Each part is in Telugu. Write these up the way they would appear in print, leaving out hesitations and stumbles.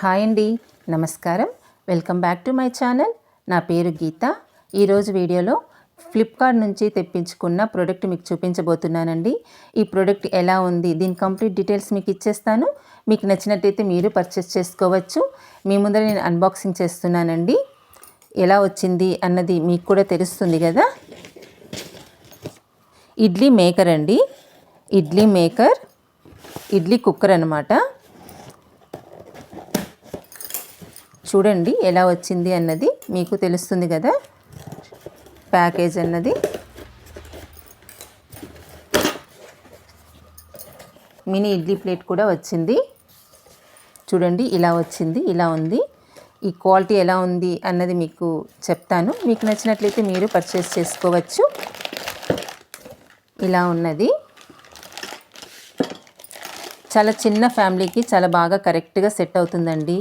హాయ్ అండి, నమస్కారం. Welcome back to my channel. నా పేరు గీత. ఈరోజు వీడియోలో ఫ్లిప్కార్ట్ నుంచి తెప్పించుకున్న ప్రోడక్ట్ మీకు చూపించబోతున్నానండి. ఈ ప్రోడక్ట్ ఎలా ఉంది, దీని కంప్లీట్ డీటెయిల్స్ మీకు ఇచ్చేస్తాను. మీకు నచ్చినట్టయితే మీరు పర్చేస్ చేసుకోవచ్చు. మీ ముందర నేను అన్బాక్సింగ్ చేస్తున్నానండి. ఎలా వచ్చింది అన్నది మీకు కూడా తెలుస్తుంది కదా. ఇడ్లీ మేకర్ అండి, ఇడ్లీ మేకర్, ఇడ్లీ కుక్కర్ అన్నమాట. చూడండి ఎలా వచ్చింది అన్నది మీకు తెలుస్తుంది కదా. ప్యాకేజ్ అన్నది మినీ ఇడ్లీ ప్లేట్ కూడా వచ్చింది. చూడండి ఇలా వచ్చింది, ఇలా ఉంది. ఈ క్వాలిటీ ఎలా ఉంది అన్నది మీకు చెప్తాను. మీకు నచ్చినట్లయితే మీరు పర్చేస్ చేసుకోవచ్చు. ఇలా ఉన్నది. చాలా చిన్న ఫ్యామిలీకి చాలా బాగా కరెక్ట్గా సెట్ అవుతుందండి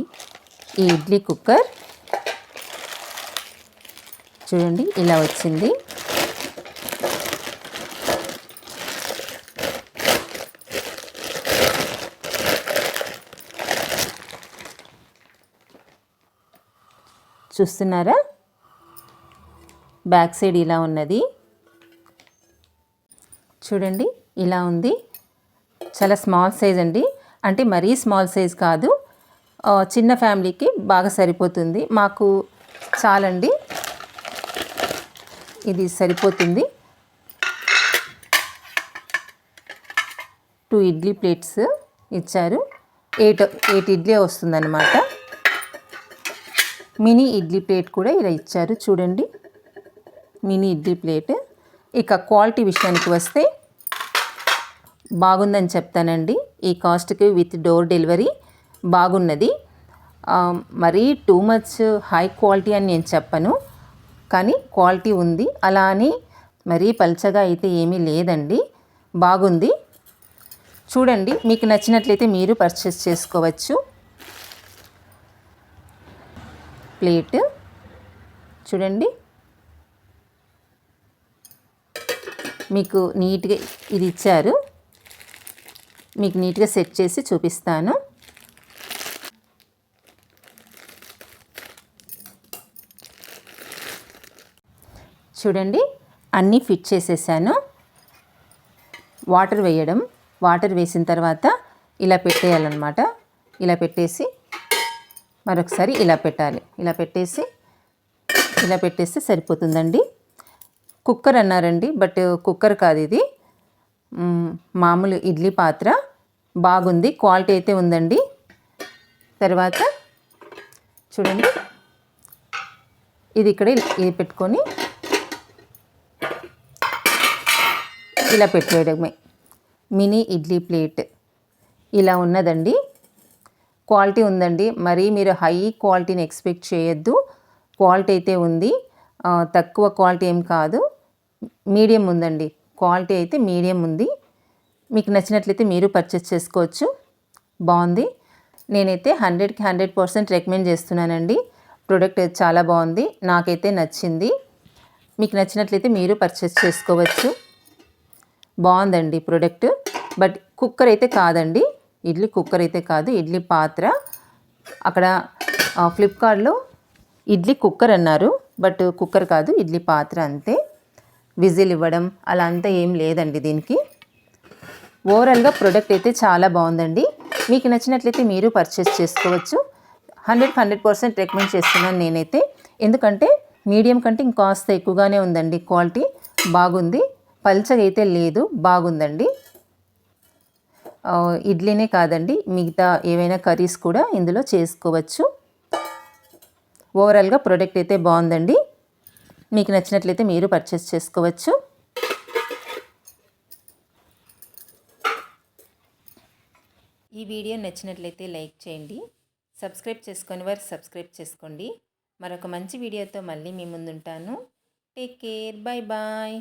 ఈ ఇడ్లీ కుక్కర్. చూడండి ఇలా వచ్చింది. చూస్తున్నారా, బ్యాక్ సైడ్ ఇలా ఉన్నది. చూడండి ఇలా ఉంది. చాలా స్మాల్ సైజ్ అండి, అంటే మరీ స్మాల్ సైజ్ కాదు, చిన్న ఫ్యామిలీకి బాగా సరిపోతుంది. మాకు చాలండి, ఇది సరిపోతుంది. 2 ఇడ్లీ ప్లేట్స్ ఇచ్చారు. 8 ఇడ్లీ వస్తుందన్నమాట. మినీ ఇడ్లీ ప్లేట్ కూడా ఇలా ఇచ్చారు. చూడండి మినీ ఇడ్లీ ప్లేట్. ఇక క్వాలిటీ విషయానికి వస్తే బాగుందని చెప్తానండి. ఈ కాస్ట్కి విత్ డోర్ డెలివరీ బాగున్నది. మరీ టూ మచ్ హై క్వాలిటీ అని నేను చెప్పను, కానీ క్వాలిటీ ఉంది. అలా అని మరీ పల్చగా అయితే ఏమీ లేదండి, బాగుంది. చూడండి మీకు నచ్చినట్లయితే మీరు పర్చేస్ చేసుకోవచ్చు. ప్లేట్ చూడండి, మీకు నీట్గా ఇది ఇచ్చారు. మీకు నీట్గా సెట్ చేసి చూపిస్తాను. చూడండి అన్నీ ఫిట్ చేసేసాను. వాటర్ వేయడం, వాటర్ వేసిన తర్వాత ఇలా పెట్టేయాలన్నమాట. ఇలా పెట్టేసి మరొకసారి ఇలా పెట్టాలి. ఇలా పెట్టేస్తే సరిపోతుందండి. కుక్కర్ అన్నారండి, బట్ కుక్కర్ కాదు ఇది, మామూలు ఇడ్లీ పాత్ర. బాగుంది, క్వాలిటీ అయితే ఉందండి. తర్వాత చూడండి, ఇది ఇక్కడ ఇది పెట్టుకొని ఇలా పెట్టేయడమే. మినీ ఇడ్లీ ప్లేట్ ఇలా ఉన్నదండి. క్వాలిటీ ఉందండి. మరీ మీరు హై క్వాలిటీని ఎక్స్పెక్ట్ చేయొద్దు. క్వాలిటీ అయితే ఉంది, తక్కువ క్వాలిటీ ఏం కాదు, మీడియం ఉందండి. క్వాలిటీ అయితే మీడియం ఉంది. మీకు నచ్చినట్లయితే మీరు పర్చేస్ చేసుకోవచ్చు. బాగుంది. నేనైతే 100కి 100% రికమెండ్ చేస్తున్నానండి. ప్రోడక్ట్ చాలా బాగుంది, నాకైతే నచ్చింది. మీకు నచ్చినట్లయితే మీరు పర్చేస్ చేసుకోవచ్చు. బాగుందండి ప్రోడక్ట్. బట్ కుక్కర్ అయితే కాదండి, ఇడ్లీ కుక్కర్ అయితే కాదు, ఇడ్లీ పాత్ర. అక్కడ ఫ్లిప్కార్ట్లో ఇడ్లీ కుక్కర్ అన్నారు, బట్ కుక్కర్ కాదు, ఇడ్లీ పాత్ర అంతే. విజిల్ ఇవ్వడం అలా అంతా ఏం లేదండి దీనికి. ఓవరాల్గా ప్రోడక్ట్ అయితే చాలా బాగుందండి. మీకు నచ్చినట్లయితే మీరు పర్చేస్ చేసుకోవచ్చు. 100% రికమెండ్ చేస్తున్నాను నేనైతే. ఎందుకంటే మీడియం కంటే ఇంకాస్త ఎక్కువగానే ఉందండి క్వాలిటీ. బాగుంది, పల్చగా అయితే లేదు, బాగుందండి. ఇడ్లీనే కాదండి, మిగతా ఏవైనా కర్రీస్ కూడా ఇందులో చేసుకోవచ్చు. ఓవరాల్గా ప్రోడక్ట్ అయితే బాగుందండి. మీకు నచ్చినట్లయితే మీరు పర్చేస్ చేసుకోవచ్చు. ఈ వీడియో నచ్చినట్లయితే లైక్ చేయండి. సబ్స్క్రైబ్ చేసుకొని వారు సబ్స్క్రైబ్ చేసుకోండి. మరొక మంచి వీడియోతో మళ్ళీ మీ ముందుంటాను. Take care, bye bye.